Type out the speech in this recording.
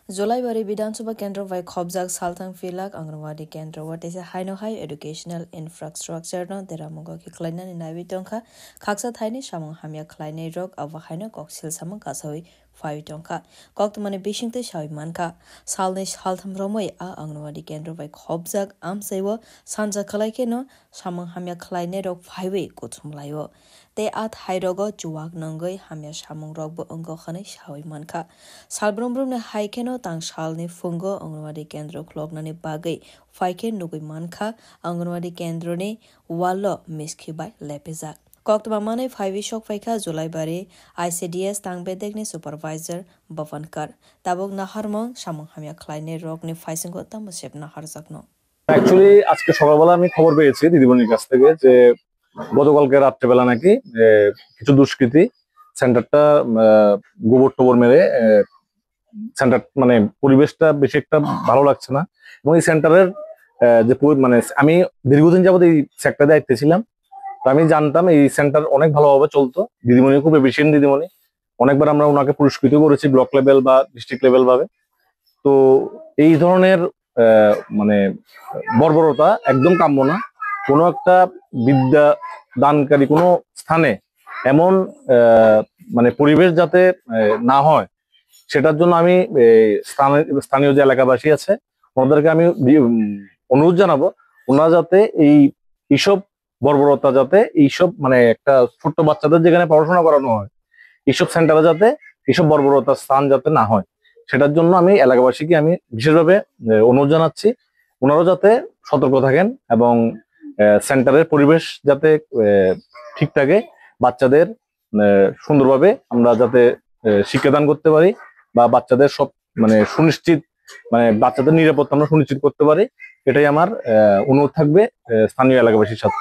জলাইবাড়ি বিধানসভা কেন্দ্র বাই খবজাক সালথাং ফিলাক आंगनवाड़ी केंद्र वाटेसे हाइनो हाई एडुकेशनल इंफ्रास्ट्रक्चर नो देरामुगो कि खलाइनानि नायबि टंका खाकसा थाइनि सामं हामिया खलाइनाय रग आवा हाइनो कक्सिल सामं गासावै फाइ टंका कक्तमाने बिसिंते सावै मानका सालनै सालथाम रमै आंगनवाड़ी केंद्र बाय खबजाक आमसैवो सानजा खलाइके नो सामं हामिया खलाइनाय रग फाइवै कुथुमलायो ते आत हाइरगो जुवाक नंगै हामिया सामं रगबो अंगो खनै सावै मानका सालब्रमब्रमने हाइकेनो तां सालनि फुंगो आंगनवाड़ी केंद्र खलगनानि बागै फाइके नुगै मानखा आंगनवाड़ी केंद्रनि वाल्लो मिसखिबाय लेपेजाक कक्तमा माने फाइवि शक फाइका जुलाइबारि ICDS तांबेदेकनि सुपारभाइजर बफनकर ताबुक नाहारमं सामं हामिया खलाइनाय रगनि फाइसिंगो तामसेब नाहारजाकनो অ্যাকচুয়ালি আজকে সকালবেলা আমি খবর পেয়েছি দিদিমণির কাছ থেকে যে গতকালকে রাত্রেবেলা নাকি কিছু দুষ্কৃতী সেন্টারটা গোবর টোবর মেরে সেন্টার মানে পরিবেশটা বেশি একটা ভালো লাগছে না এবং এই সেন্টারের যে মানে আমি দীর্ঘদিন যাবত এই সেক্টরে দায়িত্বে ছিলাম, তো আমি জানতাম এই সেন্টার অনেক ভালোভাবে চলতো। দিদিমণি খুব এফিসিয়েন্ট দিদিমণি, অনেকবার আমরা ওনাকে পুরস্কৃত করেছি ব্লক লেভেল বা ডিস্ট্রিক্ট লেভেল ভাবে। তো এই ধরনের মানে বর্বরতা একদম কাম্য না। কোনো একটা বিদ্যা দানকারী কোনো স্থানে এমন মানে পরিবেশ যাতে না হয় সেটার জন্য আমি স্থানীয় যে এলাকাবাসী আছে ওনাদেরকে আমি অনুরোধ জানাবো ওনারা যাতে এইসব বর্বরতা যাতে এইসব মানে একটা ছোট্ট বাচ্চাদের যেখানে পড়াশোনা করানো হয় এইসব সেন্টারে যাতে এইসব বর্বরতার স্থান যাতে না হয় সেটার জন্য আমি এলাকাবাসীকে আমি বিশেষভাবে অনুরোধ জানাচ্ছি ওনারাও যাতে সতর্ক থাকেন এবং সেন্টারের পরিবেশ যাতে ঠিক থাকে, বাচ্চাদের সুন্দরভাবে আমরা যাতে শিক্ষাদান করতে পারি বা বাচ্চাদের সব মানে সুনিশ্চিত মানে বাচ্চাদের নিরাপত্তা আমরা সুনিশ্চিত করতে পারি, এটাই আমার অনুরোধ থাকবে স্থানীয় এলাকাবাসীর সাথে।